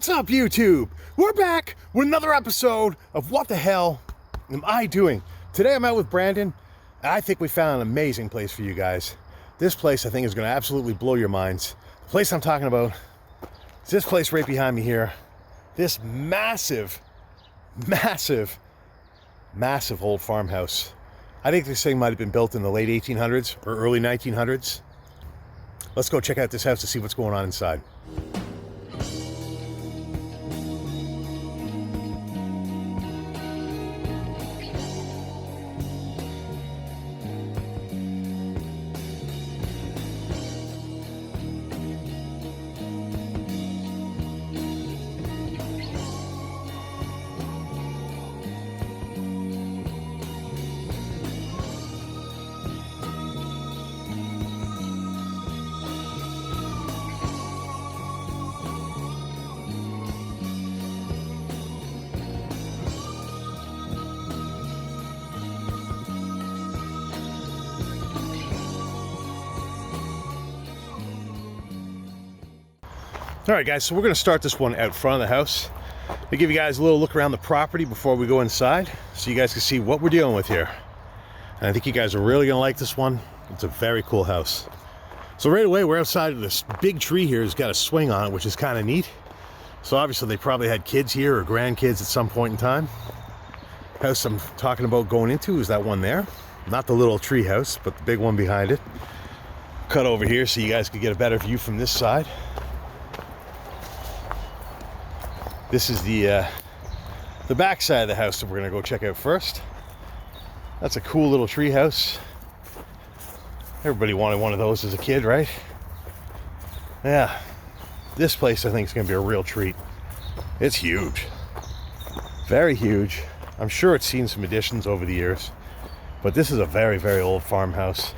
What's up, YouTube? We're back with another episode of What the Hell Am I Doing? Today I'm out with Brandon, and I think we found an amazing place for you guys. This place I think is going to absolutely blow your minds. The place I'm talking about is this place right behind me here. This massive old farmhouse. I think this thing might have been built in the late 1800s or early 1900s. Let's go check out this house to see what's going on inside. All right, guys, so we're going to start this one out front of the house. I'll give you guys a little look around the property before we go inside so you guys can see what we're dealing with here. And I think you guys are really going to like this one. It's a very cool house. So right away, we're outside of this big tree here. It's got a swing on it, which is kind of neat. So obviously they probably had kids here or grandkids at some point in time. House I'm talking about going into is that one there. Not the little tree house, but the big one behind it. Cut over here so you guys could get a better view from this side. This is the back side of the house that we're gonna go check out first. That's a cool little tree house. Everybody wanted one of those as a kid, right? Yeah, this place I think is gonna be a real treat. It's huge, very huge. I'm sure it's seen some additions over the years, but this is a very, very old farmhouse.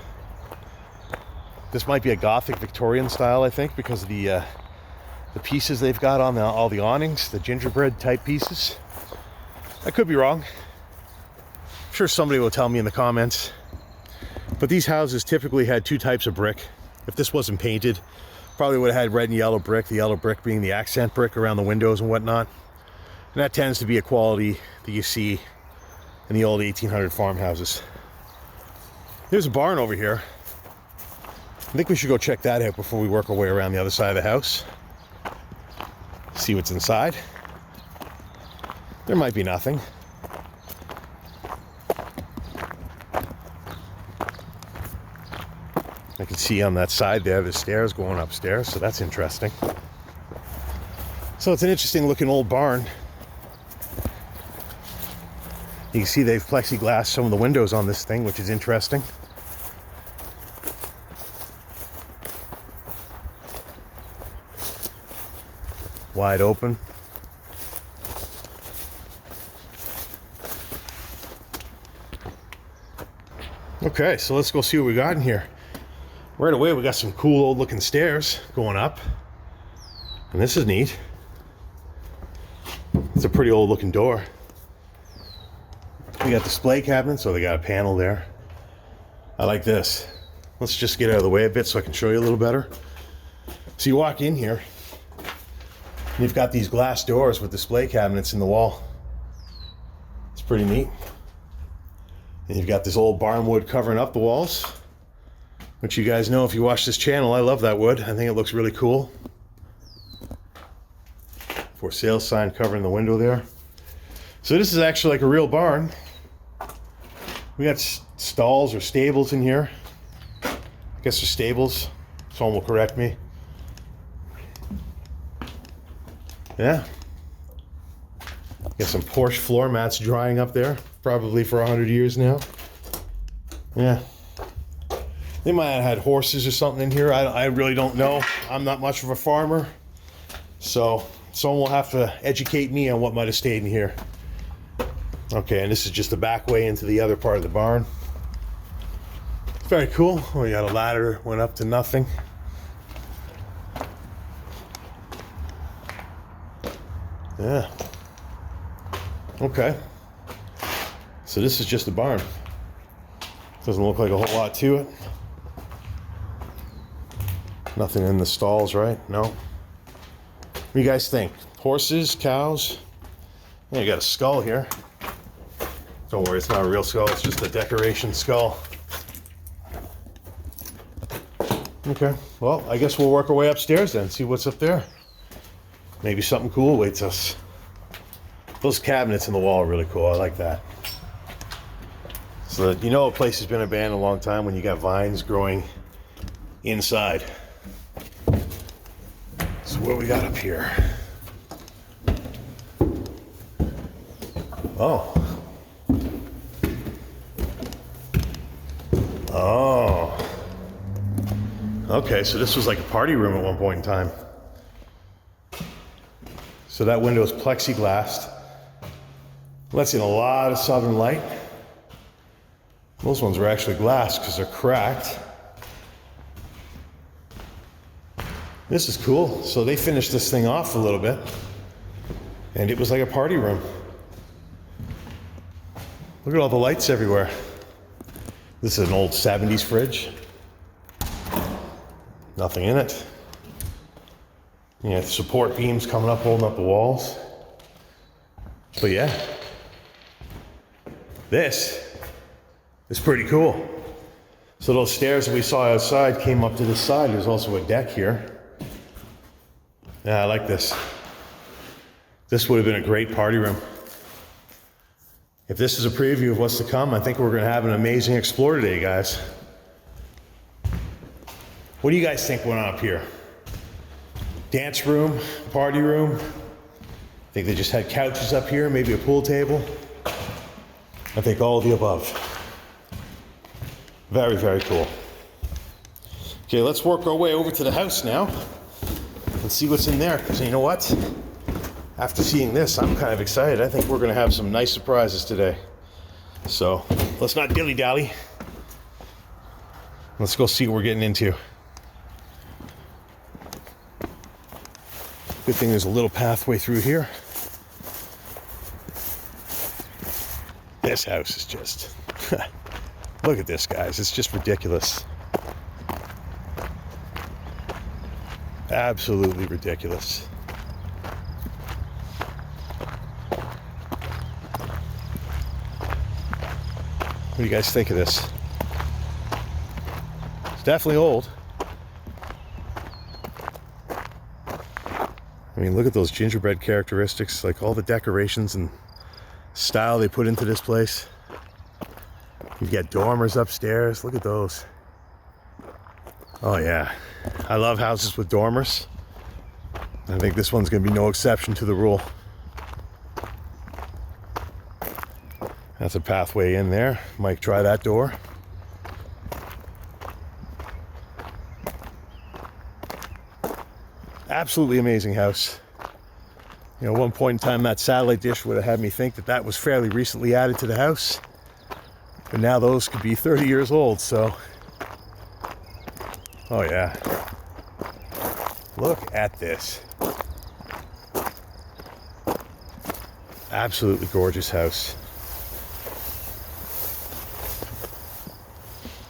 This might be a Gothic Victorian style, I think, because of the pieces they've got on all the awnings, the gingerbread type pieces. I could be wrong. I'm sure somebody will tell me in the comments. But these houses typically had two types of brick. If this wasn't painted, probably would have had red and yellow brick, the yellow brick being the accent brick around the windows and whatnot. And that tends to be a quality that you see in the old 1800 farmhouses. There's a barn over here. I think we should go check that out before we work our way around the other side of the house. See what's inside. There might be nothing. I can see on that side there the stairs going upstairs, so that's interesting. So it's an interesting looking old barn. You can see they've plexiglassed some of the windows on this thing, which is interesting. Wide open. Okay, so let's go see what we got in here. Right away, we got some cool old looking stairs going up. And this is neat. It's a pretty old looking door. We got display cabinets, so they got a panel there. I like this. Let's just get out of the way a bit so I can show you a little better. So you walk in here, you've got these glass doors with display cabinets in the wall. It's pretty neat. And you've got this old barn wood covering up the walls, which you guys know if you watch this channel, I love that wood. I think it looks really cool. For sale sign covering the window there. So this is actually like a real barn. We got stalls or stables in here. I guess they're stables. Someone will correct me. Yeah. Got some Porsche floor mats drying up there, probably for 100 years now. Yeah. They might have had horses or something in here. I really don't know. I'm not much of a farmer. So someone will have to educate me on what might have stayed in here. Okay, and this is just the back way into the other part of the barn. Very cool. We got a ladder, went up to nothing. Yeah. Okay. So this is just a barn. Doesn't look like a whole lot to it. Nothing in the stalls, right? No. What do you guys think? Horses, cows. Yeah, you got a skull here. Don't worry, it's not a real skull, it's just a decoration skull. Okay, well, I guess we'll work our way upstairs then, see what's up there. Maybe something cool awaits us. Those cabinets in the wall are really cool, I like that. So you know a place has been abandoned a long time when you got vines growing inside. So what we got up here? Oh. Oh. Okay, so this was like a party room at one point in time. So that window is plexiglass. Lets in a lot of southern light. Those ones are actually glass because they're cracked. This is cool. So they finished this thing off a little bit. And it was like a party room. Look at all the lights everywhere. This is an old 70s fridge. Nothing in it. You know, support beams coming up, holding up the walls. But yeah, this is pretty cool. So those stairs that we saw outside came up to this side. There's also a deck here. Yeah, I like this. This would have been a great party room. If this is a preview of what's to come, I think we're going to have an amazing explore today, guys. What do you guys think went on up here? Dance room, party room? Think they just had couches up here, maybe a pool table? I think all of the above. Very, very cool. Okay, let's work our way over to the house now and see what's in there. Because you know what? After seeing this, I'm kind of excited. I think we're going to have some nice surprises today. So let's not dilly-dally. Let's go see what we're getting into. Good thing there's a little pathway through here. This house is just... Look at this, guys. It's just ridiculous. Absolutely ridiculous. What do you guys think of this? It's definitely old. I mean, look at those gingerbread characteristics, like all the decorations and style they put into this place. You've got dormers upstairs. Look at those. Oh yeah, I love houses with dormers. I think this one's gonna be no exception to the rule. That's a pathway in there. Mike, try that door. Absolutely amazing house. You know, at one point in time, that satellite dish would have had me think that that was fairly recently added to the house. But now those could be 30 years old, so. Oh yeah. Look at this. Absolutely gorgeous house.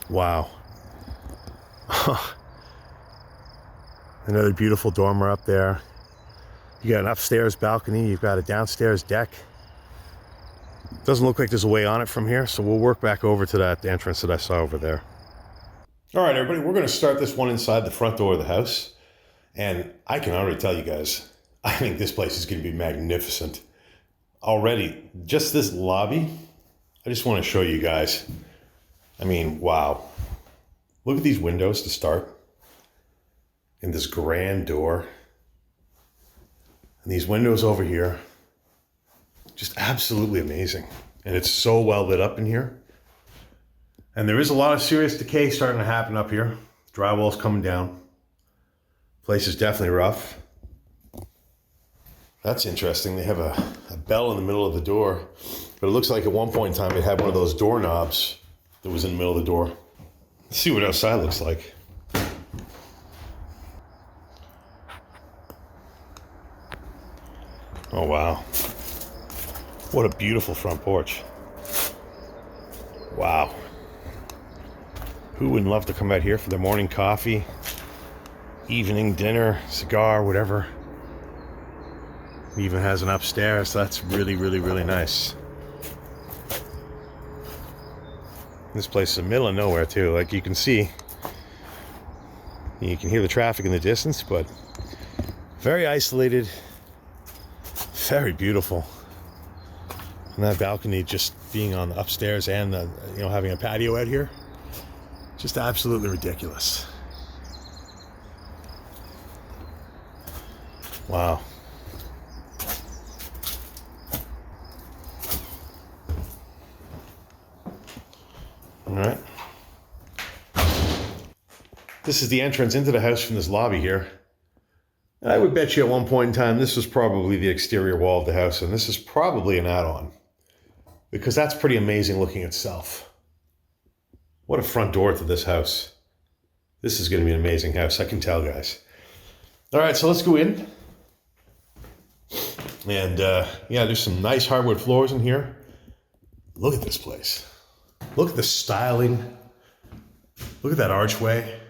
Wow. Another beautiful dormer up there. You got an upstairs balcony, you've got a downstairs deck. Doesn't look like there's a way on it from here, so we'll work back over to that entrance that I saw over there. All right, everybody, we're gonna start this one inside the front door of the house. And I can already tell you guys, I think this place is gonna be magnificent. Already, just this lobby, I just wanna show you guys. I mean, wow. Look at these windows to start. And this grand door. And these windows over here. Just absolutely amazing. And it's so well lit up in here. And there is a lot of serious decay starting to happen up here. Drywall's coming down. Place is definitely rough. That's interesting. They have a bell in the middle of the door. But it looks like at one point in time it had one of those doorknobs that was in the middle of the door. Let's see what outside looks like. Oh wow. What a beautiful front porch. Wow. Who wouldn't love to come out here for their morning coffee, evening dinner, cigar, whatever. It even has an upstairs. That's really, really, really nice. This place is in the middle of nowhere too. Like you can see, you can hear the traffic in the distance, but very isolated, very beautiful. And that balcony just being on the upstairs and the, having a patio out here, just absolutely ridiculous. Wow. All right. This is the entrance into the house from this lobby here. And I would bet you at one point in time, this was probably the exterior wall of the house, and this is probably an add-on, because that's pretty amazing looking itself. What a front door to this house. This is going to be an amazing house, I can tell, guys. All right, so let's go in. And yeah, there's some nice hardwood floors in here. Look at this place. Look at the styling. Look at that archway.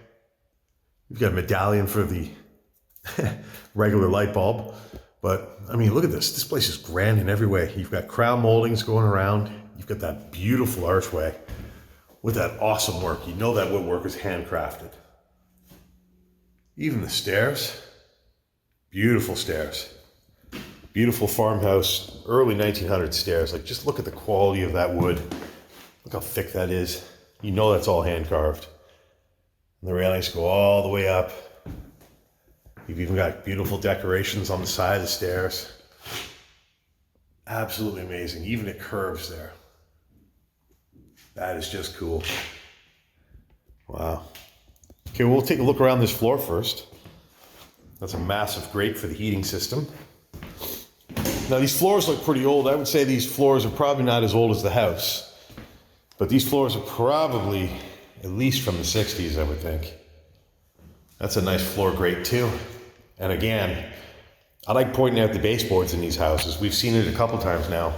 You've got a medallion for the regular light bulb. But, I mean, look at this. This place is grand in every way. You've got crown moldings going around. You've got that beautiful archway with that awesome work. You know that woodwork is handcrafted. Even the stairs. Beautiful stairs. Beautiful farmhouse, early 1900s stairs. Like, just look at the quality of that wood. Look how thick that is. You know that's all hand carved. And the railings go all the way up. You've even got beautiful decorations on the side of the stairs. Absolutely amazing. Even it curves there. That is just cool. Wow. Okay, we'll take a look around this floor first. That's a massive grate for the heating system. Now these floors look pretty old. I would say these floors are probably not as old as the house. But these floors are probably at least from the 60s, I would think. That's a nice floor grate too. And again, I like pointing out the baseboards in these houses. We've seen it a couple times now.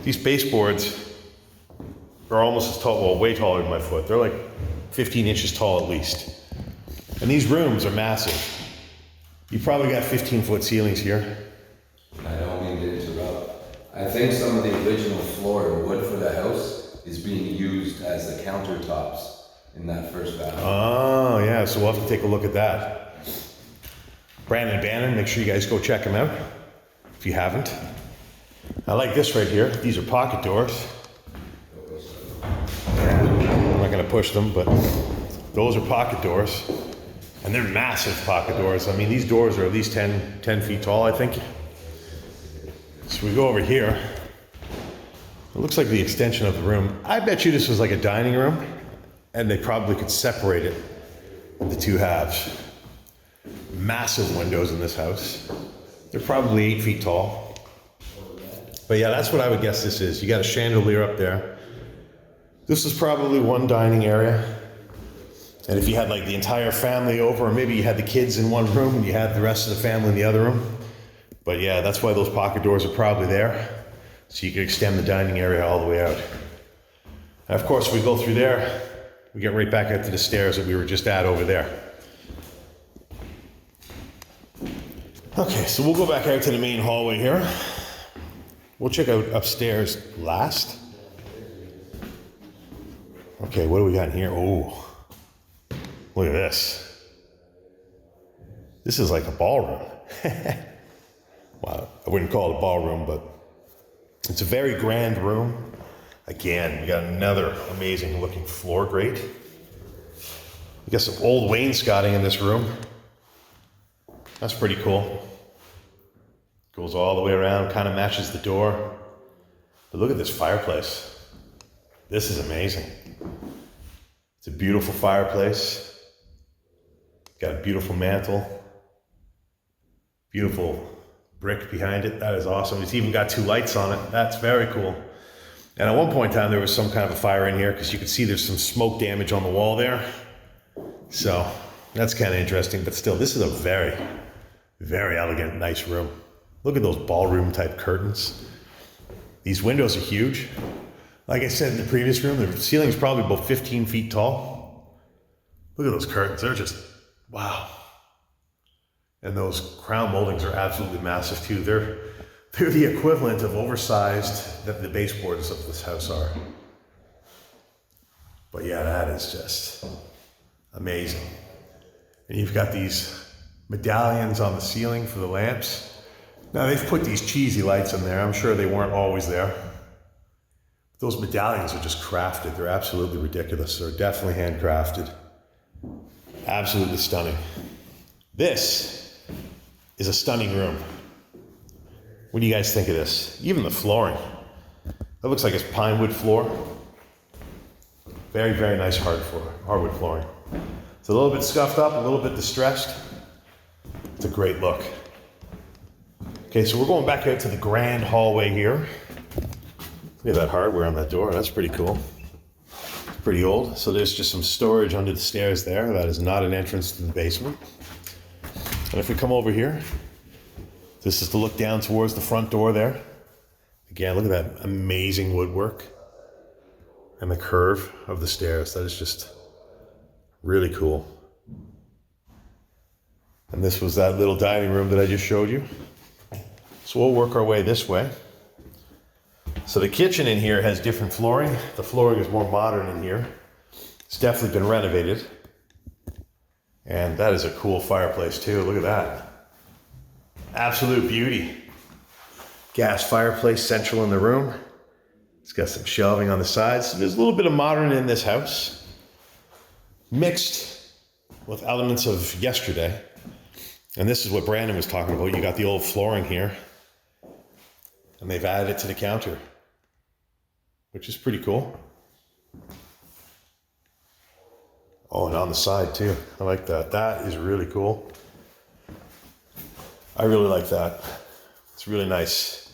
These baseboards are almost as tall, well, way taller than my foot. They're like 15 inches tall at least. And these rooms are massive. You probably got 15-foot ceilings here. I don't mean to interrupt. I think some of the original floor and wood for the house is being used as the countertops in that first bathroom. Oh, yeah, so we'll have to take a look at that. Brandon Bannon, make sure you guys go check him out if you haven't. I like this right here. These are pocket doors. I'm not going to push them, but those are pocket doors. And they're massive pocket doors. I mean, these doors are at least 10 feet tall, I think. So we go over here. It looks like the extension of the room. I bet you this was like a dining room, and they probably could separate it into two halves. Massive windows in this house. They're probably 8 feet tall. But yeah, that's what I would guess this is. You got a chandelier up there. This is probably one dining area. And if you had like the entire family over, or maybe you had the kids in one room and you had the rest of the family in the other room. But yeah, that's why those pocket doors are probably there. So you can extend the dining area all the way out. And of course, we go through there, we get right back out to the stairs that we were just at over there. Okay, so we'll go back out to the main hallway here. We'll check out upstairs last. Okay, what do we got in here? Oh, look at this. This is like a ballroom. Well, I wouldn't call it a ballroom, but it's a very grand room. Again, we got another amazing looking floor grate. We got some old wainscoting in this room. That's pretty cool. Goes all the way around, kind of matches the door. But look at this fireplace. This is amazing. It's a beautiful fireplace. Got a beautiful mantle. Beautiful brick behind it. That is awesome. It's even got two lights on it. That's very cool. And at one point in time, there was some kind of a fire in here because you can see there's some smoke damage on the wall there. So that's kind of interesting. But still, this is a very, very elegant, nice room. Look at those ballroom type curtains. These windows are huge. Like I said in the previous room, the ceiling's probably about 15 feet tall. Look at those curtains. They're just, wow. And those crown moldings are absolutely massive too. They're the equivalent of oversized that the baseboards of this house are. But yeah, that is just amazing. And you've got these medallions on the ceiling for the lamps. Now they've put these cheesy lights in there. I'm sure they weren't always there. Those medallions are just crafted. They're absolutely ridiculous. They're definitely handcrafted. Absolutely stunning. This is a stunning room. What do you guys think of this? Even the flooring. That looks like it's pine wood floor. Very, very nice hardwood flooring. It's a little bit scuffed up, a little bit distressed. It's a great look. Okay, so we're going back out to the grand hallway here. Look at that hardware on that door. That's pretty cool. It's pretty old. So there's just some storage under the stairs there. That is not an entrance to the basement. And if we come over here, this is to look down towards the front door there. Again, look at that amazing woodwork and the curve of the stairs. That is just really cool. And this was that little dining room that I just showed you. So we'll work our way this way. So the kitchen in here has different flooring. The flooring is more modern in here. It's definitely been renovated. And that is a cool fireplace too. Look at that. Absolute beauty. Gas fireplace central in the room. It's got some shelving on the sides. So there's a little bit of modern in this house, mixed with elements of yesterday. And this is what Brandon was talking about. You got the old flooring here, and they've added it to the counter, which is pretty cool. Oh, and on the side too. I like that. That is really cool. I really like that. It's really nice.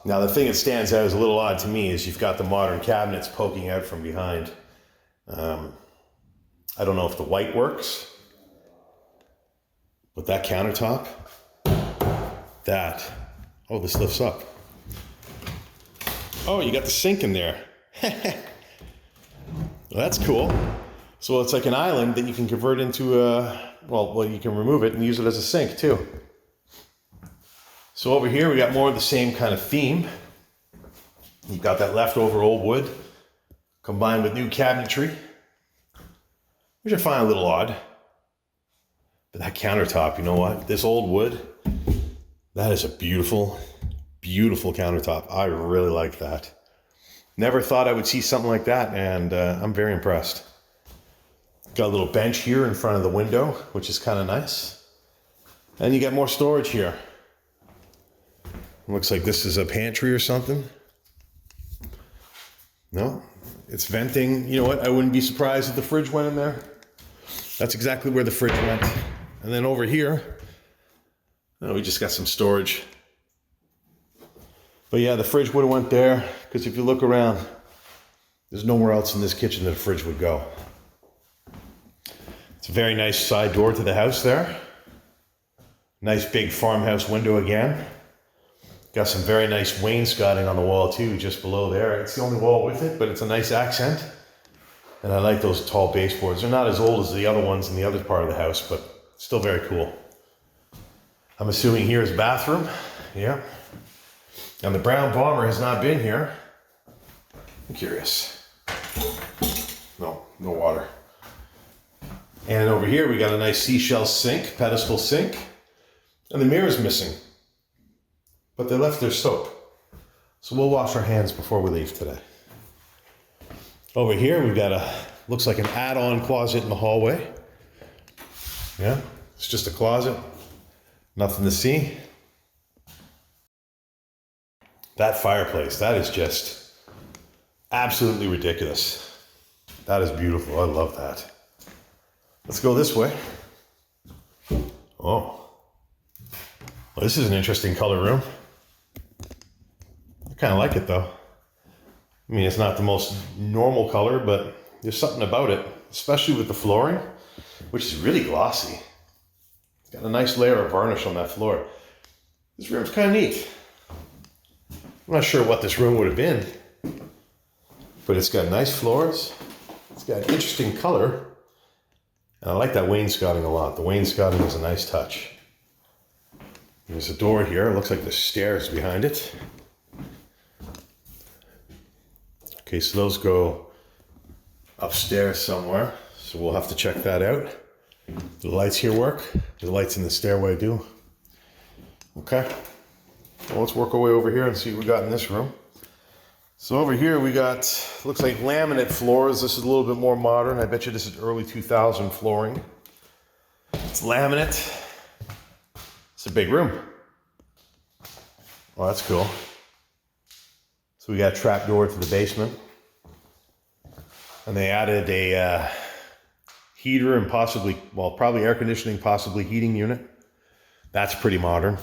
Now, the thing that stands out is a little odd to me is you've got the modern cabinets poking out from behind. I don't know if the white works, but that countertop, oh, this lifts up. Oh, you got the sink in there. Well, that's cool. So it's like an island that you can convert into well, you can remove it and use it as a sink too. So over here, we got more of the same kind of theme. You've got that leftover old wood combined with new cabinetry, which I find a little odd. But that countertop, you know what? This old wood, that is a beautiful, beautiful countertop. I really like that. Never thought I would see something like that, and I'm very impressed. Got a little bench here in front of the window, which is kind of nice. And you got more storage here. Looks like this is a pantry or something. No, it's venting. You know what? I wouldn't be surprised if the fridge went in there. That's exactly where the fridge went. And then over here, we just got some storage. But yeah, the fridge would have went there, because if you look around, there's nowhere else in this kitchen that a fridge would go. It's a very nice side door to the house there. Nice big farmhouse window again. Got some very nice wainscoting on the wall too, just below there. It's the only wall with it, but it's a nice accent. And I like those tall baseboards. They're not as old as the other ones in the other part of the house, but still very cool. I'm assuming here is a bathroom. Yeah. And the brown bomber has not been here. I'm curious. No water. And over here we got a nice seashell sink, pedestal sink. And the mirror's missing. But they left their soap. So we'll wash our hands before we leave today. Over here we've got looks like an add-on closet in the hallway. Yeah, it's just a closet. Nothing to see. That fireplace, that is just absolutely ridiculous. That is beautiful. I love that. Let's go this way. Oh. Well, this is an interesting color room. I kind of like it though. I mean, it's not the most normal color, but there's something about it, especially with the flooring, which is really glossy. It's got a nice layer of varnish on that floor. This room's kind of neat. I'm not sure what this room would have been, but it's got nice floors. It's got an interesting color. And I like that wainscoting a lot. The wainscoting is a nice touch. There's a door here. It looks like there's stairs behind it. Okay, so those go upstairs somewhere. So we'll have to check that out. Do the lights here work? Do the lights in the stairway do? Okay. Well, let's work our way over here and see what we got in this room. So over here we got, looks like laminate floors. This is a little bit more modern. I bet you this is early 2000 flooring. It's laminate. It's a big room. Well, that's cool. So we got a trap door to the basement. And they added a heater and possibly, well, probably air conditioning, possibly heating unit. That's pretty modern.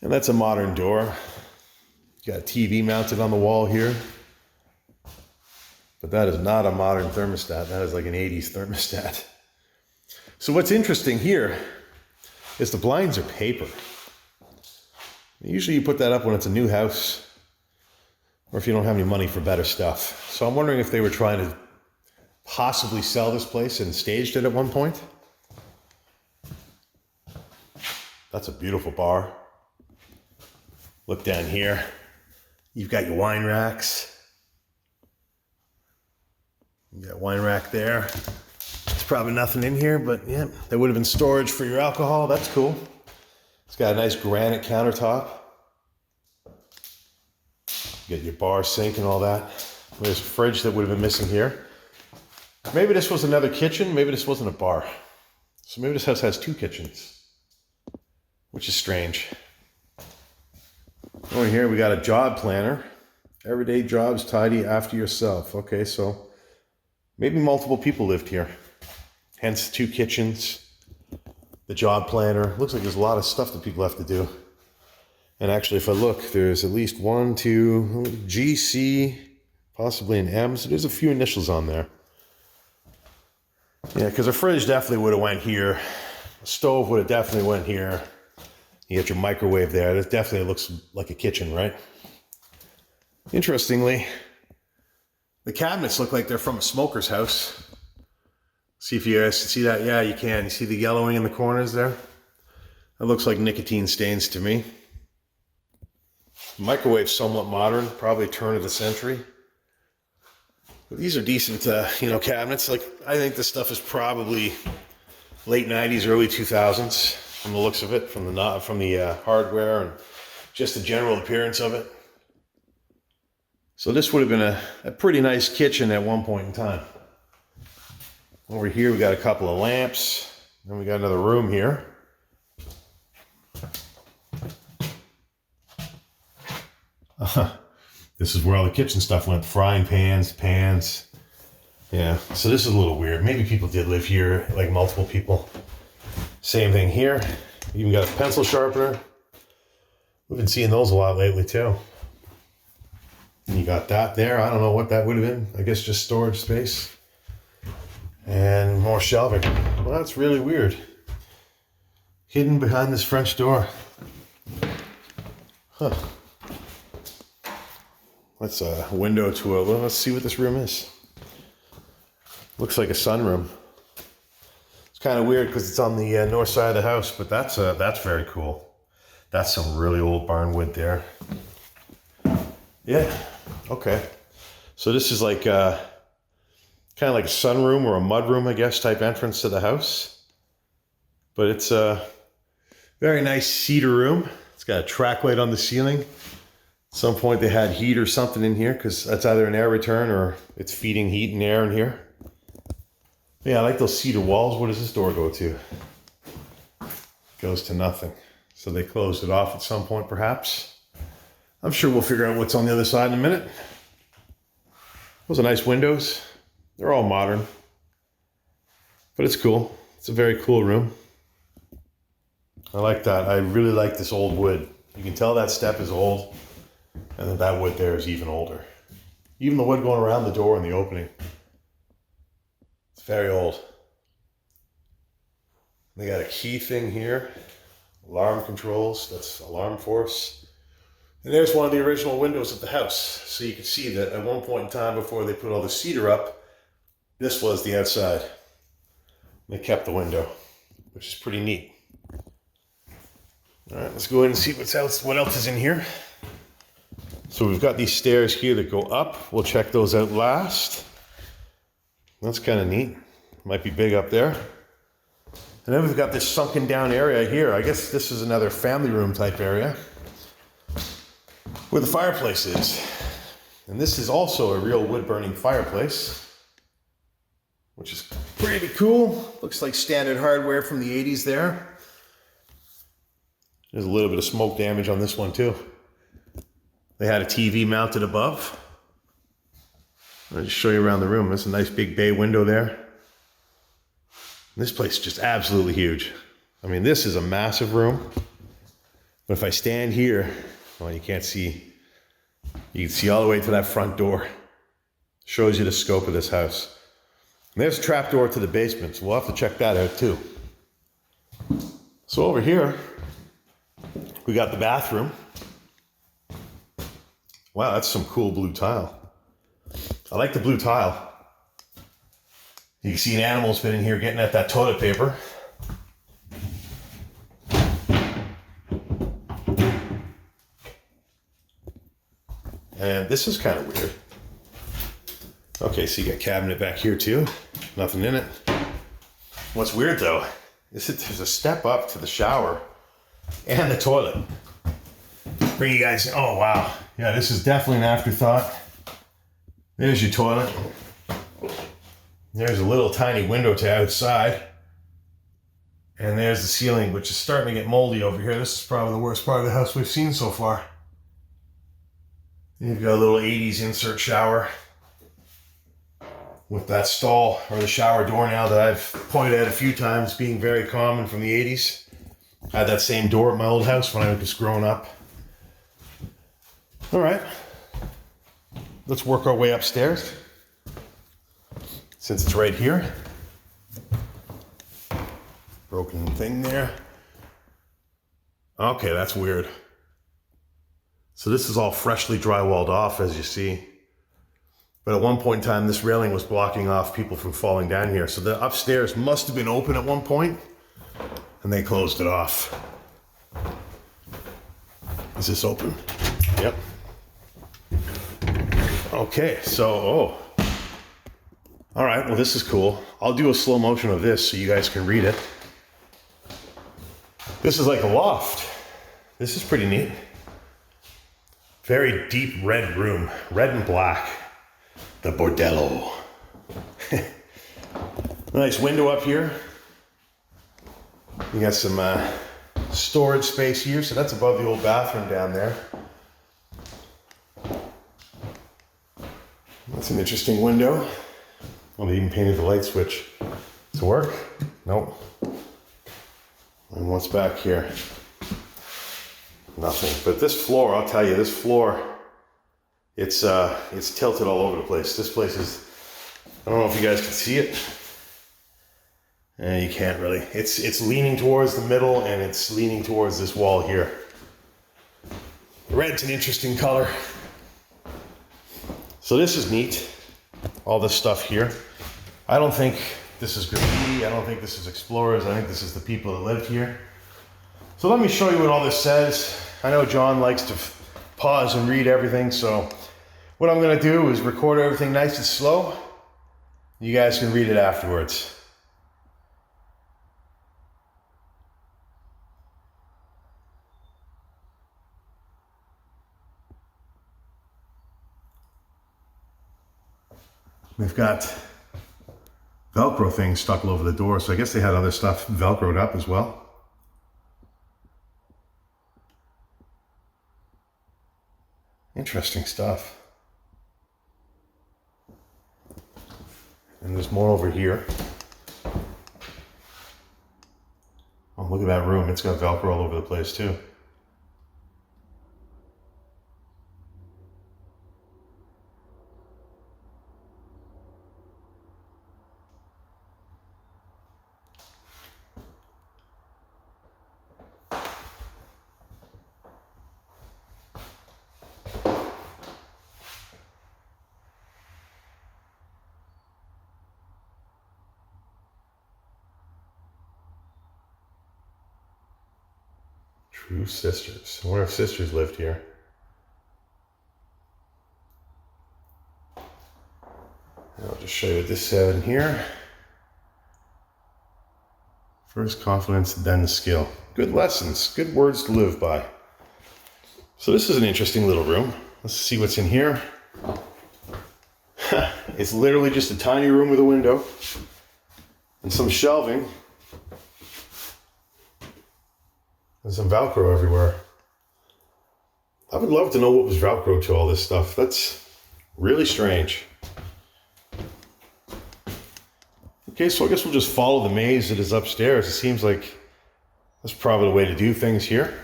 And that's a modern door. Got a TV mounted on the wall here. But that is not a modern thermostat. That is like an 80s thermostat. So what's interesting here is the blinds are paper. Usually you put that up when it's a new house or if you don't have any money for better stuff. So I'm wondering if they were trying to possibly sell this place and staged it at one point. That's a beautiful bar. Look down here. You've got your wine racks. You got a wine rack there. There's probably nothing in here, but yeah, there would have been storage for your alcohol. That's cool. It's got a nice granite countertop. You got your bar sink and all that. There's a fridge that would have been missing here. Maybe this was another kitchen. Maybe this wasn't a bar. So maybe this house has two kitchens, which is strange. Over here we got a job planner. Everyday jobs, tidy after yourself. Okay, so maybe multiple people lived here. Hence two kitchens, the job planner. Looks like there's a lot of stuff that people have to do. And actually, if I look, there's at least 1, 2, GC, possibly an M. So there's a few initials on there. Yeah, because a fridge definitely would have went here. A stove would have definitely went here. You got your microwave there. That definitely looks like a kitchen, right? Interestingly, the cabinets look like they're from a smoker's house. See if you guys can see that. Yeah, you can. You see the yellowing in the corners there? That looks like nicotine stains to me. The microwave's somewhat modern, probably turn of the century. But these are decent, cabinets. Like, I think this stuff is probably late 90s, early 2000s. From the looks of it, from the hardware and just the general appearance of it. So this would have been a pretty nice kitchen at one point in time. Over here we got a couple of lamps. Then we got another room here. This is where all the kitchen stuff went. Frying pans. Yeah, so this is a little weird. Maybe people did live here, like multiple people. Same thing here. You even got a pencil sharpener. We've been seeing those a lot lately too. And you got that there. I don't know what that would have been. I guess just storage space. And more shelving. Well, that's really weird. Hidden behind this French door. Huh. That's a window to let's see what this room is. Looks like a sunroom. Kind of weird because it's on the north side of the house, but that's very cool. That's some really old barn wood there. Yeah, okay. So this is like kind of like a sunroom or a mudroom, I guess, type entrance to the house. But it's a very nice cedar room. It's got a track light on the ceiling. At some point they had heat or something in here because that's either an air return or it's feeding heat and air in here. Yeah, I like those cedar walls. What does this door go to? Goes to nothing. So they closed it off at some point, perhaps. I'm sure we'll figure out what's on the other side in a minute. Those are nice windows. They're all modern. But it's cool. It's a very cool room. I like that. I really like this old wood. You can tell that step is old. And then that wood there is even older. Even the wood going around the door and the opening. Very old. They got a key thing here. Alarm controls. That's alarm force. And there's one of the original windows of the house. So you can see that at one point in time before they put all the cedar up, this was the outside. They kept the window, which is pretty neat. All right, let's go ahead and see what else is in here. So we've got these stairs here that go up. We'll check those out last. That's kind of neat. Might be big up there. And then we've got this sunken down area here. I guess this is another family room type area where the fireplace is. And this is also a real wood burning fireplace, which is pretty cool. Looks like standard hardware from the 80s there. There's a little bit of smoke damage on this one too. They had a TV mounted above. I'll just show you around the room. There's a nice big bay window there. This place is just absolutely huge. I mean, this is a massive room. But if I stand here, well, you can't see. You can see all the way to that front door. Shows you the scope of this house. And there's a trap door to the basement, so we'll have to check that out too. So over here, we got the bathroom. Wow, that's some cool blue tile. I like the blue tile. You can see an animal's been in here getting at that toilet paper. And this is kind of weird. Okay, so you got a cabinet back here too. Nothing in it. What's weird though, is that there's a step up to the shower and the toilet. Bring you guys, oh wow. Yeah, this is definitely an afterthought. There's your toilet. There's a little tiny window to outside. And there's the ceiling, which is starting to get moldy over here. This is probably the worst part of the house we've seen so far. You've got a little 80s insert shower with that stall or the shower door now that I've pointed out a few times being very common from the 80s. I had that same door at my old house when I was growing up. All right, let's work our way upstairs since it's right here. Broken thing there. Okay, that's weird. So this is all freshly drywalled off, as you see. But at one point in time, this railing was blocking off people from falling down here. So the upstairs must have been open at one point, and they closed it off. Is this open? Yep. Okay, so, all right, well, this is cool. I'll do a slow motion of this so you guys can read it. This is like a loft. This is pretty neat. Very deep red room, red and black. The bordello. Nice window up here. You got some storage space here, so that's above the old bathroom down there. That's an interesting window. Well, they even painted the light switch to work. Nope. And what's back here? Nothing. But this floor, I'll tell you, this floor, it's tilted all over the place. This place is, I don't know if you guys can see it. You can't really. It's leaning towards the middle and it's leaning towards this wall here. Red's an interesting color. So this is neat. All this stuff here. I don't think this is graffiti. I don't think this is explorers. I think this is the people that lived here. So let me show you what all this says. I know John likes to pause and read everything, so what I'm gonna do is record everything nice and slow. You guys can read it afterwards. We've got Velcro things stuck all over the door, so I guess they had other stuff Velcroed up as well. Interesting stuff. And there's more over here. Oh, look at that room. It's got Velcro all over the place too. True sisters. I wonder if sisters lived here. I'll just show you what this said in here. First confidence, then skill. Good lessons, good words to live by. So this is an interesting little room. Let's see what's in here. It's literally just a tiny room with a window and some shelving and some Velcro everywhere. I would love to know what was Velcro to all this stuff. That's really strange. Okay, so I guess we'll just follow the maze that is upstairs. It seems like that's probably the way to do things here.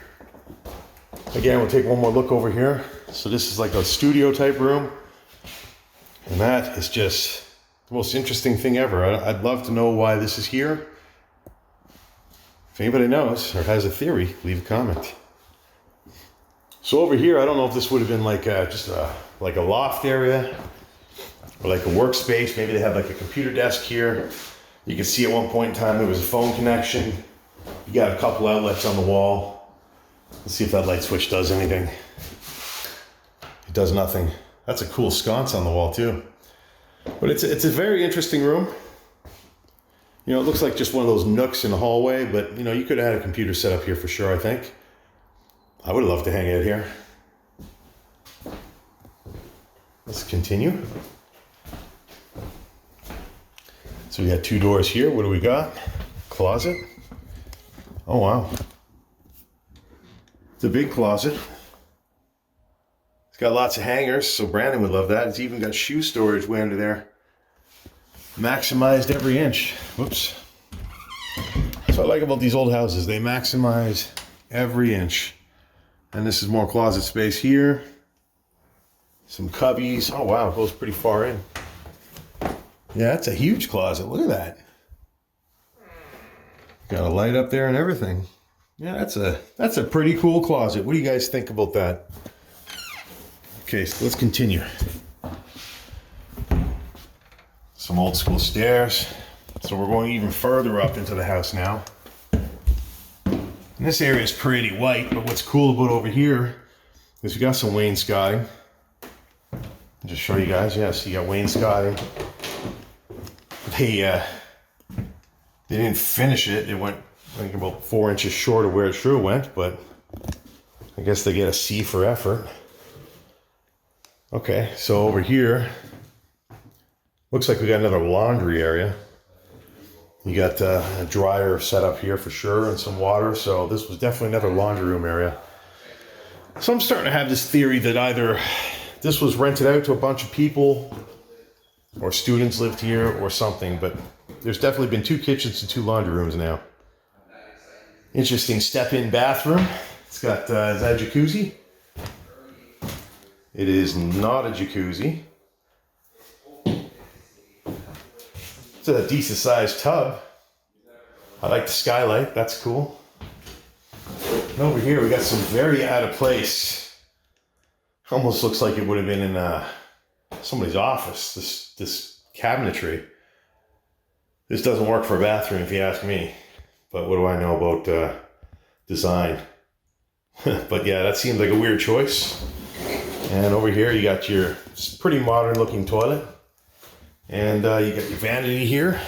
Again, we'll take one more look over here. So this is like a studio type room. And that is just the most interesting thing ever. I'd love to know why this is here. If anybody knows or has a theory, leave a comment. So over here, I don't know if this would have been like like a loft area or like a workspace. Maybe they have like a computer desk here. You can see at one point in time there was a phone connection. You got a couple outlets on the wall. Let's see if that light switch does anything. It does nothing. That's a cool sconce on the wall too. But it's a very interesting room. You know, it looks like just one of those nooks in the hallway, but you know, you could have had a computer set up here for sure, I think. I would love to hang out here. Let's continue. So we got two doors here. What do we got? Closet. Oh, wow. It's a big closet. It's got lots of hangers, so Brandon would love that. It's even got shoe storage way under there. Maximized every inch. Whoops. That's what I like about these old houses. They maximize every inch. And this is more closet space here. Some cubbies. Oh, wow. It goes pretty far in. Yeah, that's a huge closet. Look at that. Got a light up there and everything. Yeah, that's a pretty cool closet. What do you guys think about that? Okay, so let's continue. Some old school stairs. So we're going even further up into the house now. And this area is pretty white, but what's cool about over here is we got some wainscoting. I'll just show you guys. Yeah, so you got wainscoting. They didn't finish it. It went, I think, about 4 inches short of where it should have went, but I guess they get a C for effort. Okay, so over here, looks like we got another laundry area. You got a dryer set up here for sure and some water. So this was definitely another laundry room area. So I'm starting to have this theory that either this was rented out to a bunch of people or students lived here or something, but there's definitely been 2 kitchens and 2 laundry rooms now. Interesting step-in bathroom. It's got, is that a jacuzzi? It is not a jacuzzi. It's a decent sized tub. I like the skylight, that's cool. And over here we got some very out of place. Almost looks like it would have been in somebody's office, this cabinetry. This doesn't work for a bathroom if you ask me. But what do I know about design? But yeah, that seems like a weird choice. And over here you got your pretty modern looking toilet. And you got your vanity here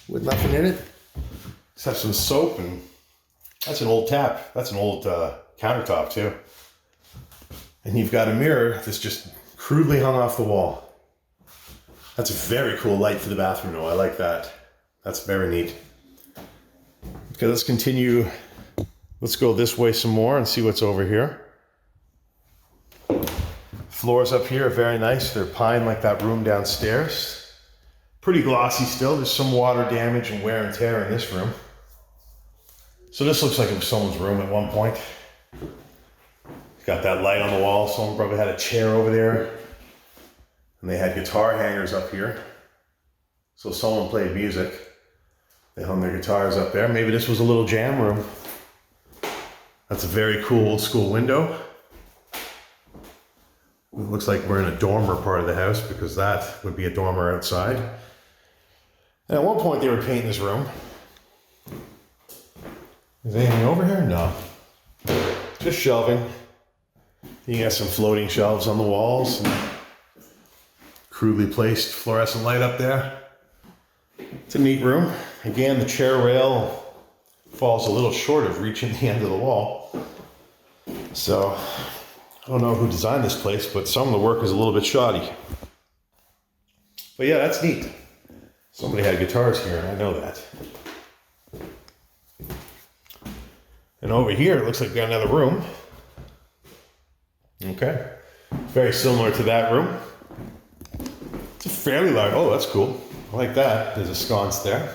with nothing in it. Just have some soap, and that's an old tap. That's an old countertop too. And you've got a mirror that's just crudely hung off the wall. That's a very cool light for the bathroom though. I like that. That's very neat. Okay, let's continue. Let's go this way some more and see what's over here. Floors up here are very nice. They're pine like that room downstairs. Pretty glossy still. There's some water damage and wear and tear in this room. So this looks like it was someone's room at one point. Got that light on the wall. Someone probably had a chair over there. And they had guitar hangers up here. So someone played music. They hung their guitars up there. Maybe this was a little jam room. That's a very cool old school window. It looks like we're in a dormer part of the house because that would be a dormer outside. And at one point they were painting this room. Is anything over here? No. just shelving. You got some floating shelves on the walls, and crudely placed fluorescent light up there. It's a neat room. Again, the chair rail falls a little short of reaching the end of the wall. So, I don't know who designed this place, but some of the work is a little bit shoddy. But yeah, that's neat. Somebody had guitars here, and I know that. And over here, it looks like we got another room. Okay. Very similar to that room. It's a fairly large, oh, that's cool. I like that. There's a sconce there.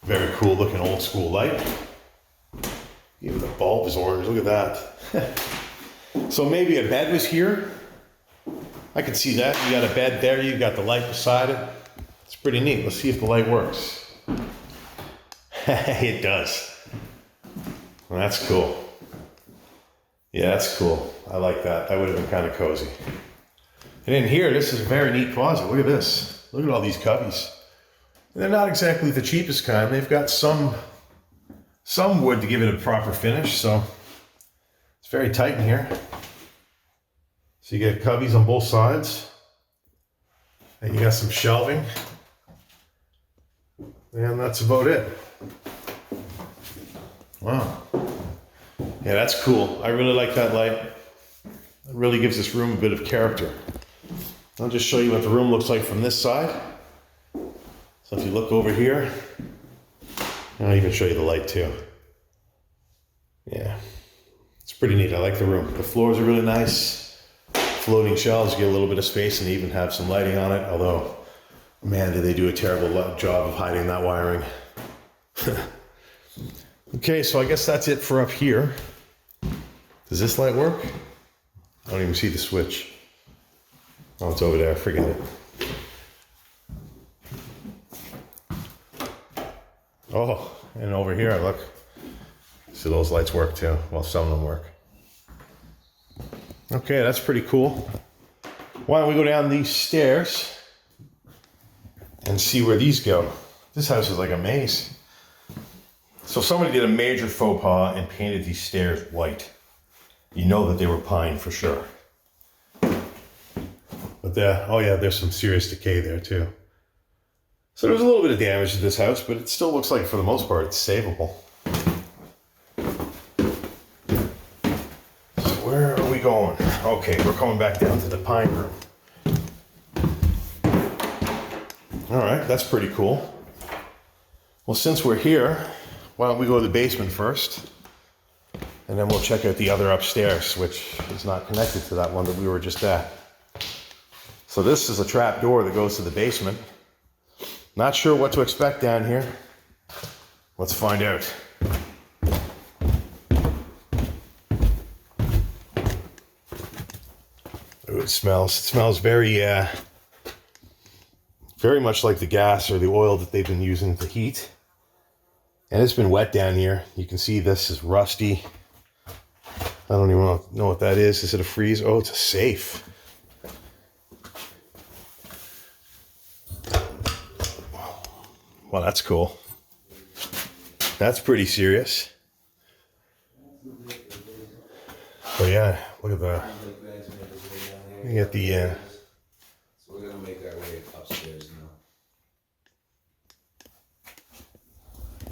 Very cool looking old school light. Even the bulb is orange, look at that. So maybe a bed was here. I can see that. You got a bed there, you got the light beside it. It's pretty neat. Let's see if the light works. It does. Well, that's cool. Yeah, that's cool. I like that. That would have been kind of cozy. And in here, this is a very neat closet. Look at this. Look at all these cubbies. And they're not exactly the cheapest kind. They've got some wood to give it a proper finish, so it's very tight in here. So you get cubbies on both sides. And you got some shelving. And that's about it. Wow. Yeah, that's cool. I really like that light. It really gives this room a bit of character. I'll just show you what the room looks like from this side. So if you look over here, I'll even show you the light too. Yeah, it's pretty neat. I like the room. The floors are really nice. Floating shelves, you get a little bit of space and they even have some lighting on it. Although, man, did they do a terrible job of hiding that wiring. Okay, so I guess that's it for up here. Does this light work? I don't even see the switch. Oh, it's over there. Forget it. Oh, and over here, look. So those lights work too. Well, some of them work. Okay, that's pretty cool. Why don't we go down these stairs and see where these go? This house is like a maze. So somebody did a major faux pas and painted these stairs white. You know that they were pine for sure. But oh yeah, there's some serious decay there too. So there's a little bit of damage to this house, but it still looks like for the most part it's savable. So where are we going? Okay, we're coming back down to the pine room. All right, that's pretty cool. Well, since we're here, why don't we go to the basement first? And then we'll check out the other upstairs, which is not connected to that one that we were just at. So this is a trap door that goes to the basement. Not sure what to expect down here. Let's find out. Ooh, it smells very, very much like the gas or the oil that they've been using to heat. And it's been wet down here. You can see this is rusty. I don't even know what that is. Is it a freeze? Oh, it's a safe. Well, that's cool. That's pretty serious. But yeah, look at that. You get the So we're gonna make our way upstairs now.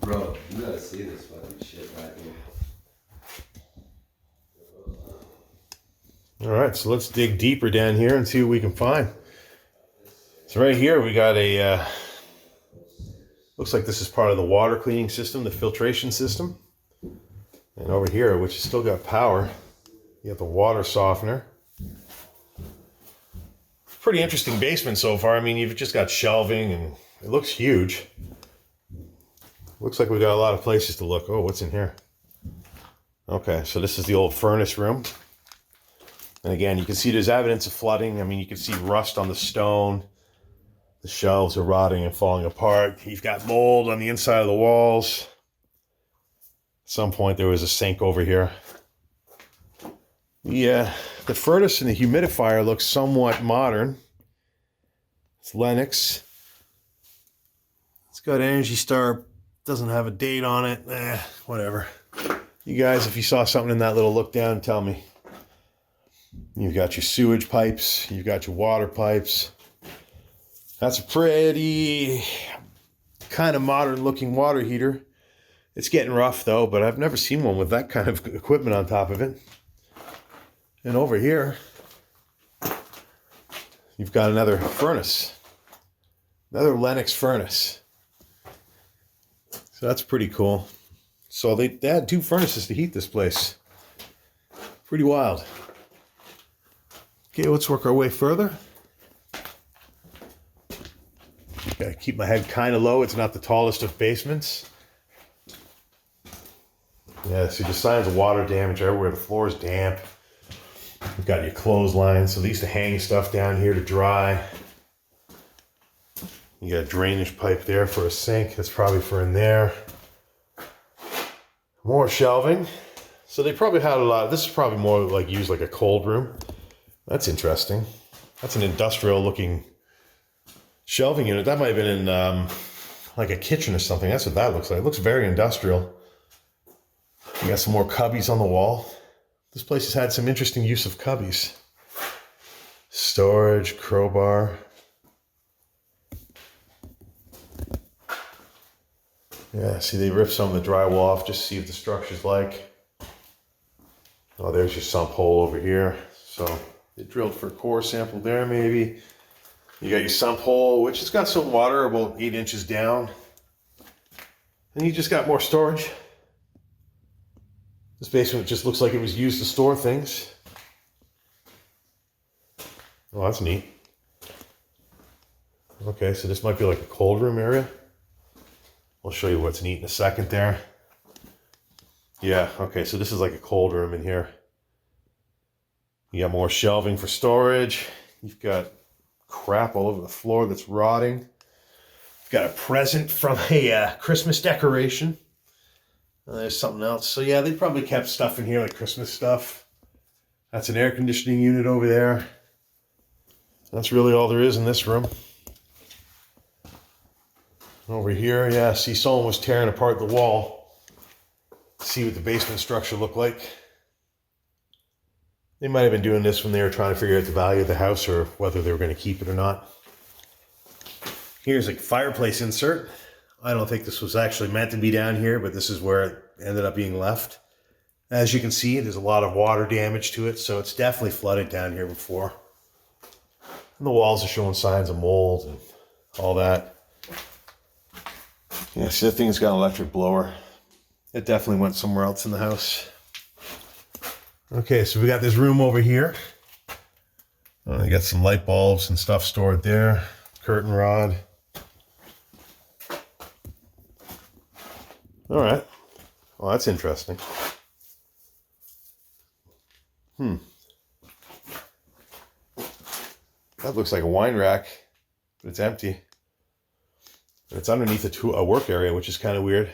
Bro, you gotta see this fucking shit right here. All right, so let's dig deeper down here and see what we can find. So right here we got a, looks like this is part of the water cleaning system, the filtration system. And over here, which has still got power, you have the water softener. Pretty interesting basement so far. I mean, you've just got shelving and it looks huge. Looks like we got a lot of places to look. Oh, what's in here? Okay, so this is the old furnace room. And again, you can see there's evidence of flooding. I mean, you can see rust on the stone. The shelves are rotting and falling apart. You've got mold on the inside of the walls. At some point, there was a sink over here. Yeah, the furnace and the humidifier looks somewhat modern. It's Lennox. It's got Energy Star. Doesn't have a date on it. Whatever. You guys, if you saw something in that little look down, tell me. You've got your sewage pipes. You've got your water pipes. That's a pretty kind of modern looking water heater. It's getting rough though, but I've never seen one with that kind of equipment on top of it. And over here, you've got another furnace. Another Lennox furnace. So that's pretty cool. So they had 2 furnaces to heat this place. Pretty wild. Okay, let's work our way further. Gotta keep my head kind of low. It's not the tallest of basements. Yeah, see the signs of water damage everywhere. The floor is damp. You've got your clothesline. So they used to hang stuff down here to dry. You got a drainage pipe there for a sink. That's probably for in there. More shelving. So they probably had a lot of, this is probably more like used like a cold room. That's interesting. That's an industrial looking shelving unit. That might have been in like a kitchen or something. That's what that looks like. It looks very industrial. You got some more cubbies on the wall. This place has had some interesting use of cubbies. Storage, crowbar. Yeah, see they ripped some of the drywall off just to see what the structure's like. Oh, there's your sump hole over here. So they drilled for a core sample there maybe. You got your sump hole, which has got some water about 8 inches down. And you just got more storage. This basement just looks like it was used to store things. Oh, that's neat. Okay, so this might be like a cold room area. I'll show you what's neat in a second there. Yeah, okay, so this is like a cold room in here. You got more shelving for storage. You've got crap all over the floor that's rotting. You've got a present from a Christmas decoration. There's something else. So yeah, they probably kept stuff in here like Christmas stuff. That's an air conditioning unit over there. That's really all there is in this room. Over here, yeah, see someone was tearing apart the wall. See what the basement structure looked like. They might have been doing this when they were trying to figure out the value of the house or whether they were going to keep it or not. Here's a fireplace insert. I don't think this was actually meant to be down here, but this is where it ended up being left. As you can see, there's a lot of water damage to it, so it's definitely flooded down here before. And the walls are showing signs of mold and all that. Yeah, see, that thing's got an electric blower. It definitely went somewhere else in the house. Okay, so we got this room over here. You got some light bulbs and stuff stored there. Curtain rod. All right. Well, that's interesting. That looks like a wine rack, but it's empty. It's underneath a work area, which is kind of weird.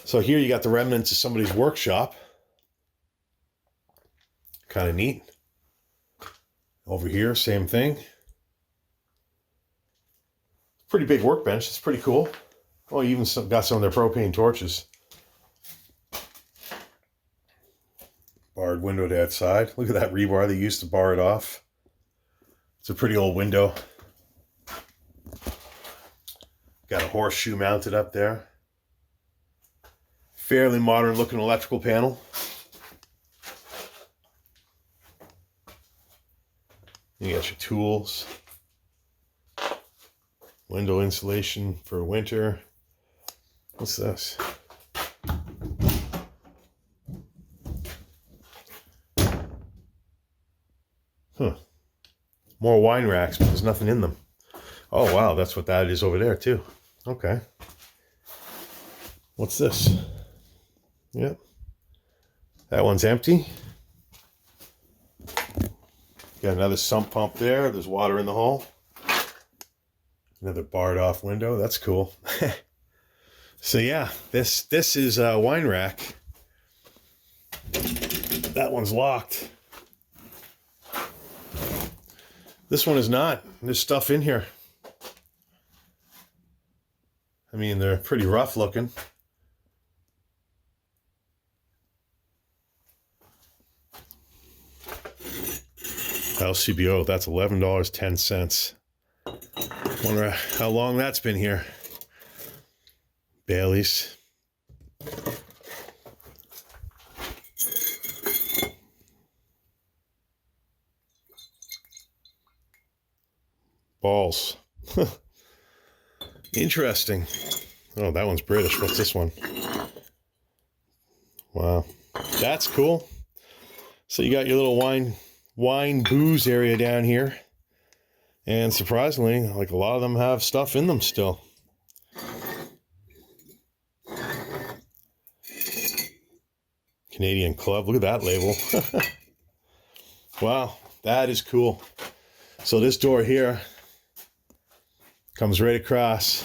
So here you got the remnants of somebody's workshop. Kind of neat. Over here, same thing. Pretty big workbench. It's pretty cool. Oh, you even got some of their propane torches. Barred window to outside. Look at that rebar they used to bar it off. It's a pretty old window. Got a horseshoe mounted up there. Fairly modern looking electrical panel. You got your tools. Window insulation for winter. What's this? Huh. More wine racks, but there's nothing in them. Oh, wow, that's what that is over there, too. Okay. What's this? Yep. That one's empty. Got another sump pump there. There's water in the hole. Another barred off window. That's cool. So yeah, this is a wine rack. That one's locked. This one is not. There's stuff in here. I mean, they're pretty rough looking. LCBO, that's $11.10. Wonder how long that's been here. Bailey's. Balls. Interesting. Oh, that one's British. What's this one? Wow. That's cool. So you got your little wine booze area down here. And surprisingly, like a lot of them have stuff in them still. Canadian Club. Look at that label. Wow, that is cool. So this door here comes right across,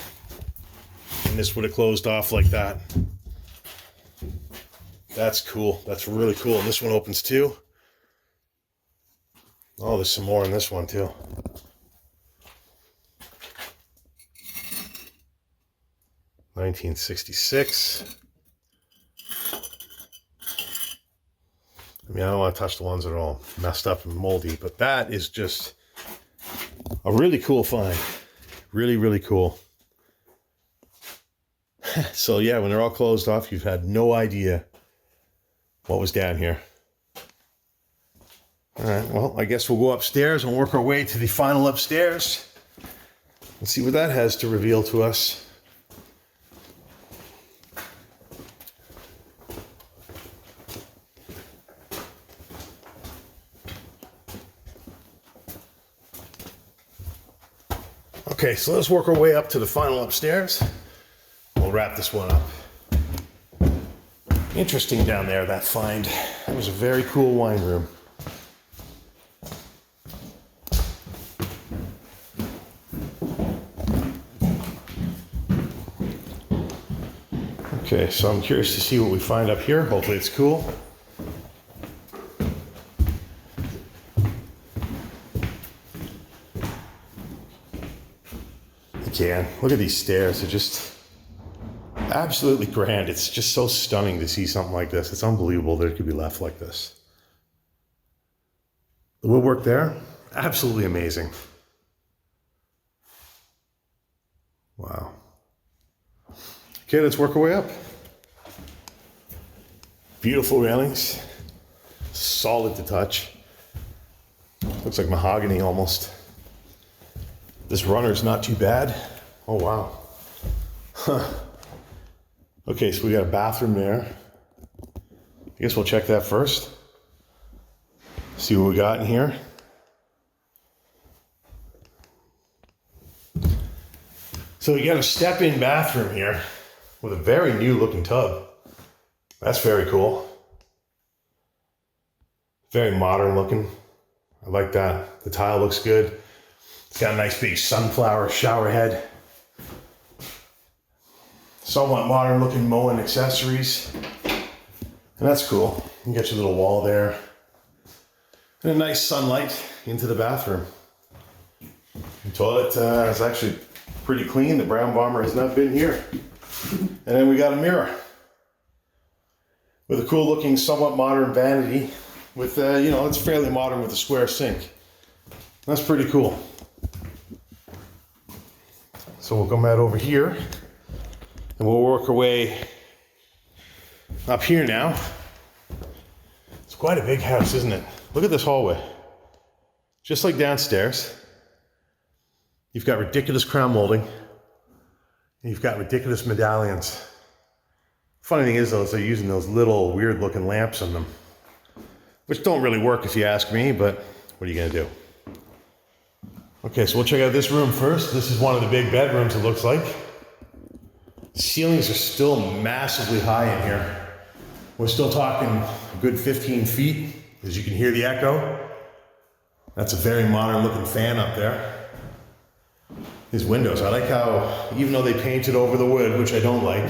and this would have closed off like that. That's cool. That's really cool. And this one opens too. Oh, there's some more in this one too. $1966. I mean, I don't want to touch the ones that are all messed up and moldy, but that is just a really cool find. Really, really cool. So yeah, when they're all closed off, you've had no idea what was down here. All right, well, I guess we'll go upstairs and work our way to the final upstairs and see what that has to reveal to us. Okay, so let's work our way up to the final upstairs. We'll wrap this one up. Interesting down there, that find. It was a very cool wine room. Okay, so I'm curious to see what we find up here. Hopefully it's cool. Again, look at these stairs. They're just absolutely grand. It's just so stunning to see something like this. It's unbelievable that it could be left like this. The woodwork there, absolutely amazing. Wow. Okay, let's work our way up. Beautiful railings. Solid to touch. Looks like mahogany almost. This runner's not too bad. Oh, wow. Huh. Okay, so we got a bathroom there. I guess we'll check that first. See what we got in here. So you got a step-in bathroom here with a very new looking tub. That's very cool. Very modern looking. I like that. The tile looks good. It's got a nice big sunflower shower head. Somewhat modern looking Moen accessories. And that's cool. You got your little wall there. And a nice sunlight into the bathroom. The toilet is actually pretty clean. The brown bomber has not been here. And then we got a mirror. With a cool looking, somewhat modern vanity. With, you know, it's fairly modern with a square sink. That's pretty cool. So we'll come out over here. And we'll work our way up here now. It's quite a big house, isn't it? Look at this hallway. Just like downstairs. You've got ridiculous crown molding. And you've got ridiculous medallions. Funny thing is though, is they're using those little weird looking lamps on them. Which don't really work if you ask me, but what are you gonna do? Okay, so we'll check out this room first. This is one of the big bedrooms, it looks like. Ceilings are still massively high in here. We're still talking a good 15 feet, as you can hear the echo. That's a very modern looking fan up there. These windows, I like how, even though they painted over the wood, which I don't like,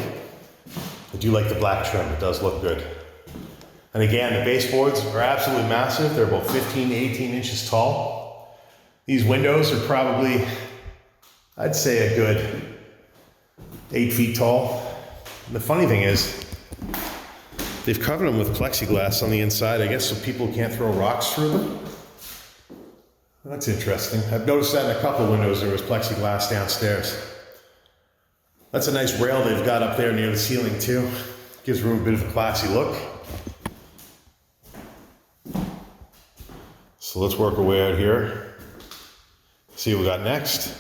I do like the black trim, it does look good. And again, the baseboards are absolutely massive. They're about 15 to 18 inches tall. These windows are probably, I'd say a good 8 feet tall. And the funny thing is, they've covered them with plexiglass on the inside, I guess so people can't throw rocks through them. That's interesting. I've noticed that in a couple of windows there was plexiglass downstairs. That's a nice rail they've got up there near the ceiling too. Gives the room a bit of a classy look. So let's work our way out here. See what we got next.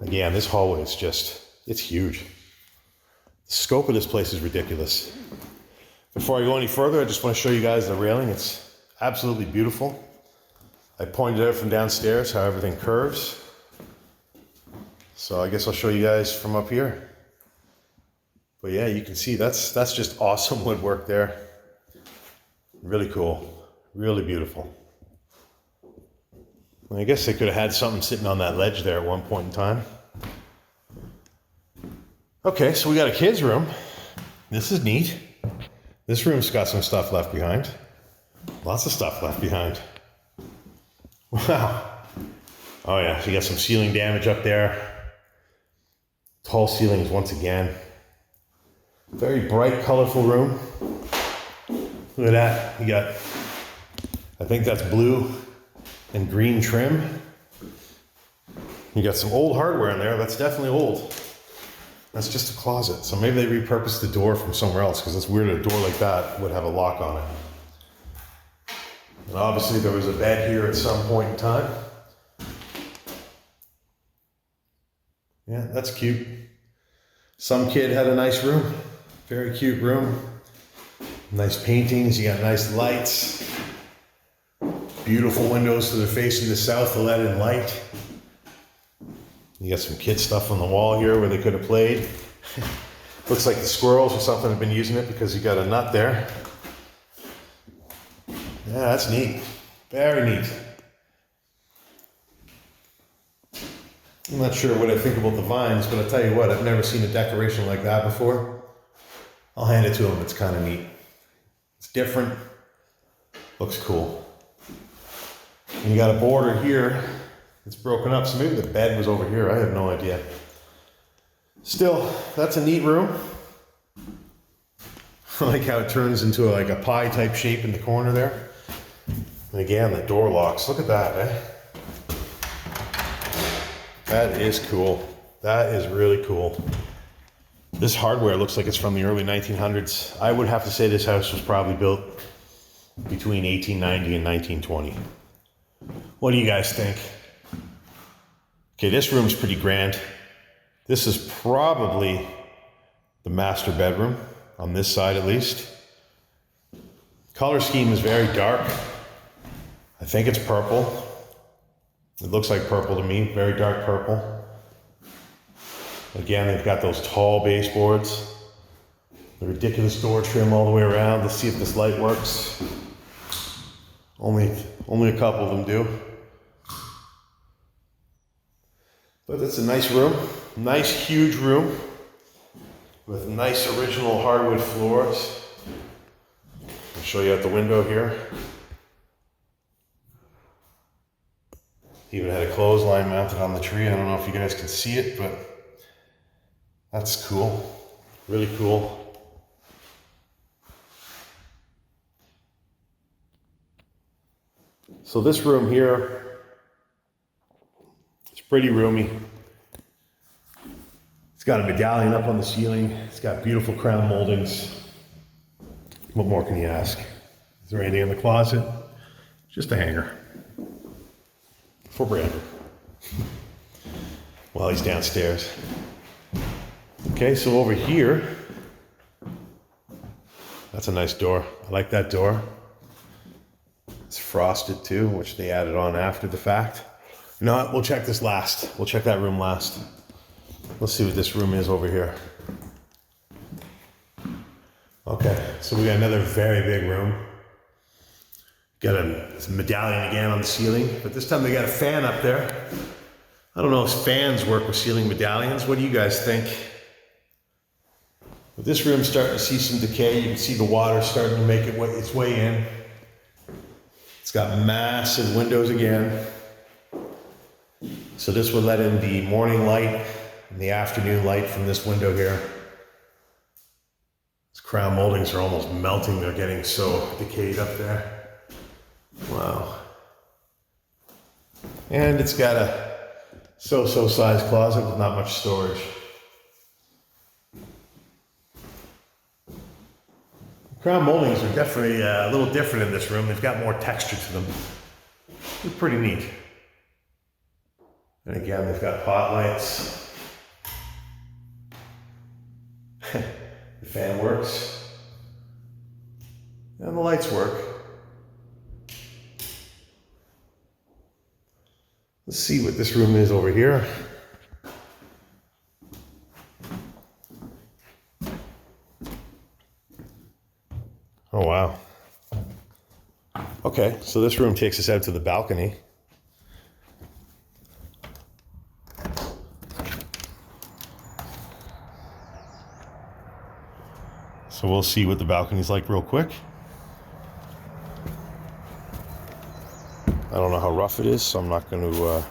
Again, this hallway is just, it's huge. The scope of this place is ridiculous. Before I go any further, I just want to show you guys the railing. It's absolutely beautiful. I pointed out from downstairs how everything curves. So I guess I'll show you guys from up here. But yeah, you can see that's just awesome woodwork there. Really cool. Really beautiful. I guess they could have had something sitting on that ledge there at one point in time. Okay, so we got a kid's room. This is neat. This room's got some stuff left behind. Lots of stuff left behind. Wow. Oh yeah, so you got some ceiling damage up there. Tall ceilings once again. Very bright, colorful room. Look at that. You got, I think that's blue and green trim. You got some old hardware in there. That's definitely old. That's just a closet. So maybe they repurposed the door from somewhere else, because it's weird a door like that would have a lock on it. And obviously there was a bed here at some point in time. Yeah, that's cute. Some kid had a nice room. Very cute room. Nice paintings, you got nice lights. Beautiful windows that are facing the south to let in light. You got some kid stuff on the wall here where they could have played. Looks like the squirrels or something have been using it because you got a nut there. Yeah, that's neat. Very neat. I'm not sure what I think about the vines, but I'll tell you what, I've never seen a decoration like that before. I'll hand it to them, it's kind of neat. It's different, looks cool. And you got a border here, it's broken up, so maybe the bed was over here, I have no idea. Still, that's a neat room. I like how it turns into like a pie type shape in the corner there. And again, the door locks, look at that, eh? That is cool. That is really cool. This hardware looks like it's from the early 1900s. I would have to say this house was probably built between 1890 and 1920. What do you guys think? Okay, this room's pretty grand. This is probably the master bedroom, on this side at least. Color scheme is very dark. I think it's purple. It looks like purple to me, very dark purple. Again, they've got those tall baseboards. The ridiculous door trim all the way around. Let's see if this light works. Only a couple of them do. But it's a nice room. Nice, huge room with nice original hardwood floors. I'll show you out the window here. Even had a clothesline mounted on the tree. I don't know if you guys can see it, but that's cool. Really cool. So this room here, it's pretty roomy. It's got a medallion up on the ceiling. It's got beautiful crown moldings. What more can you ask? Is there anything in the closet? Just a hanger. For Brandon. While he's downstairs. Okay, so over here, that's a nice door. I like that door. It's frosted too, which they added on after the fact. You know what? We'll check this last. We'll check that room last. Let's see what this room is over here. Okay, so we got another very big room. Got a medallion again on the ceiling, but this time they got a fan up there. I don't know if fans work with ceiling medallions. What do you guys think? But this room's starting to see some decay. You can see the water starting to make its way in. It's got massive windows again. So this would let in the morning light and the afternoon light from this window here. These crown moldings are almost melting. They're getting so decayed up there. Wow. And it's got a so-so sized closet with not much storage. Crown moldings are definitely a little different in this room. They've got more texture to them. They're pretty neat. And again, they've got pot lights. The fan works. And the lights work. Let's see what this room is over here. Oh, wow. Okay, so this room takes us out to the balcony. So we'll see what the balcony's like real quick. I don't know how rough it is, so I'm not going to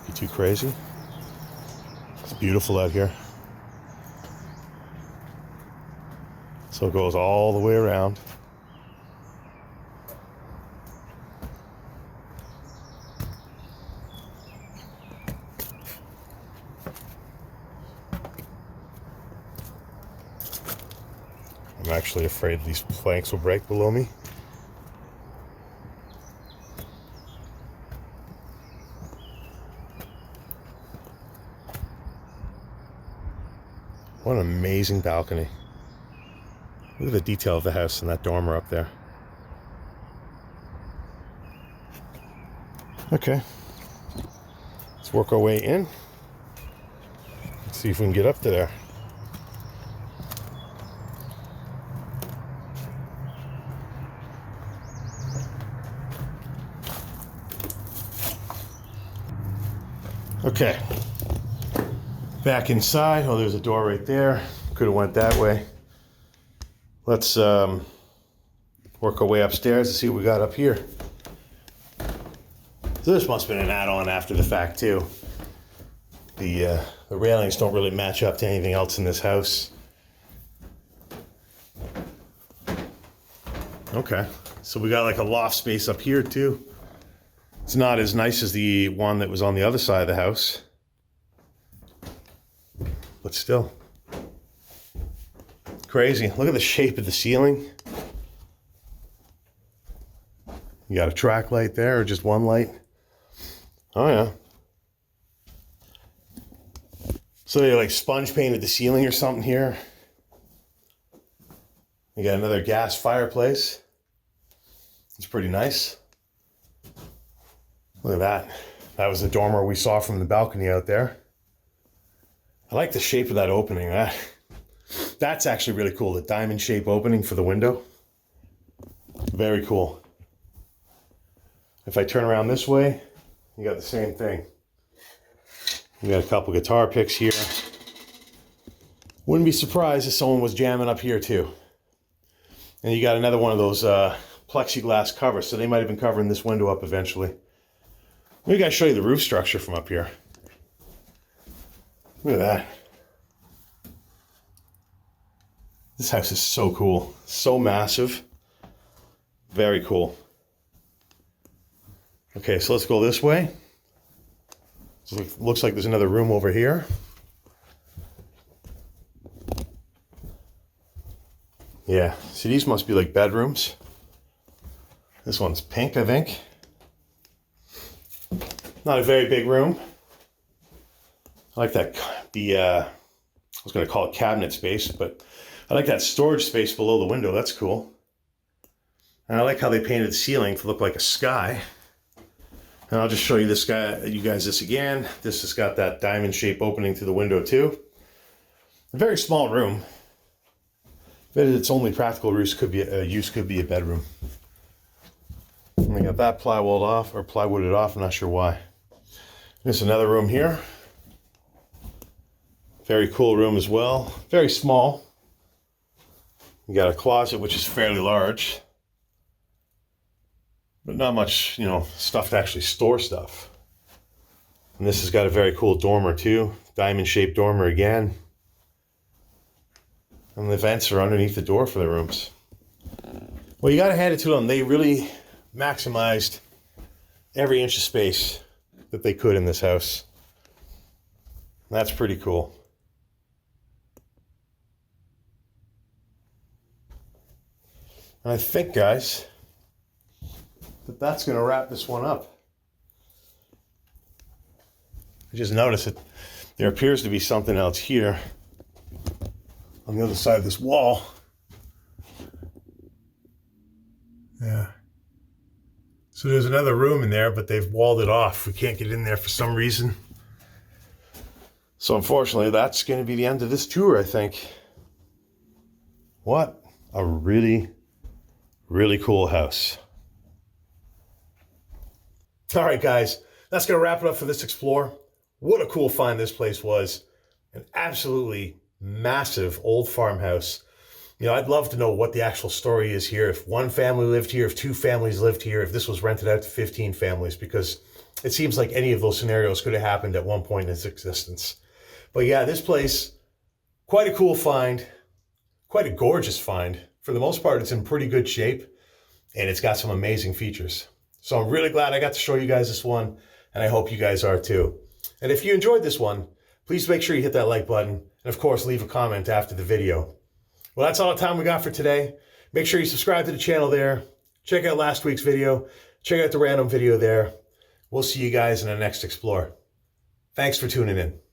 be too crazy. It's beautiful out here. So it goes all the way around. I'm actually afraid these planks will break below me. What an amazing balcony. Look at the detail of the house and that dormer up there. Okay. Let's work our way in. Let's see if we can get up to there. Okay. Back inside. Oh, there's a door right there. Could have went that way. Let's work our way upstairs to see what we got up here. So this must have been an add-on after the fact too. The railings don't really match up to anything else in this house. Okay, so we got like a loft space up here too. It's not as nice as the one that was on the other side of the house, but still. Crazy. Look at the shape of the ceiling. You got a track light there, or just one light? Oh yeah. So they like sponge painted the ceiling or something here. You got another gas fireplace. It's pretty nice. Look at that. That was the dormer we saw from the balcony out there. I like the shape of that opening. That's actually really cool. The diamond shape opening for the window. Very cool. If I turn around this way, you got the same thing. We got a couple guitar picks here. Wouldn't be surprised if someone was jamming up here too. And you got another one of those plexiglass covers, so they might have been covering this window up eventually. Maybe I gotta show you the roof structure from up here. Look at that. This house is so cool. So massive. Very cool. Okay, so let's go this way. So it looks like there's another room over here. Yeah, see, these must be like bedrooms. This one's pink, I think. Not a very big room. I like that, I was going to call it cabinet space, but I like that storage space below the window. That's cool. And I like how they painted the ceiling to look like a sky. And I'll just show you you guys this again. This has got that diamond shape opening to the window too. A very small room. But its only practical use could be a bedroom. And we got that plywooded off. I'm not sure why. There's another room here. Very cool room as well. Very small. You got a closet which is fairly large, but not much, stuff to actually store stuff. And this has got a very cool dormer too. Diamond shaped dormer again. And the vents are underneath the door for the rooms. Well, you got to hand it to them. They really maximized every inch of space that they could in this house. That's pretty cool. And I think, guys, that that's going to wrap this one up. I just noticed that there appears to be something else here on the other side of this wall. Yeah. So there's another room in there, but they've walled it off. We can't get in there for some reason. So unfortunately, that's going to be the end of this tour, I think. What a really, really cool house. All right, guys, that's going to wrap it up for this explore. What a cool find this place was. An absolutely massive old farmhouse. You know, I'd love to know what the actual story is here. If one family lived here, if two families lived here, if this was rented out to 15 families, because it seems like any of those scenarios could have happened at one point in its existence. But yeah, this place, quite a cool find, quite a gorgeous find. For the most part, it's in pretty good shape, and it's got some amazing features. So I'm really glad I got to show you guys this one, and I hope you guys are too. And if you enjoyed this one, please make sure you hit that like button, and of course, leave a comment after the video. Well, that's all the time we got for today. Make sure you subscribe to the channel there. Check out last week's video. Check out the random video there. We'll see you guys in the next Explore. Thanks for tuning in.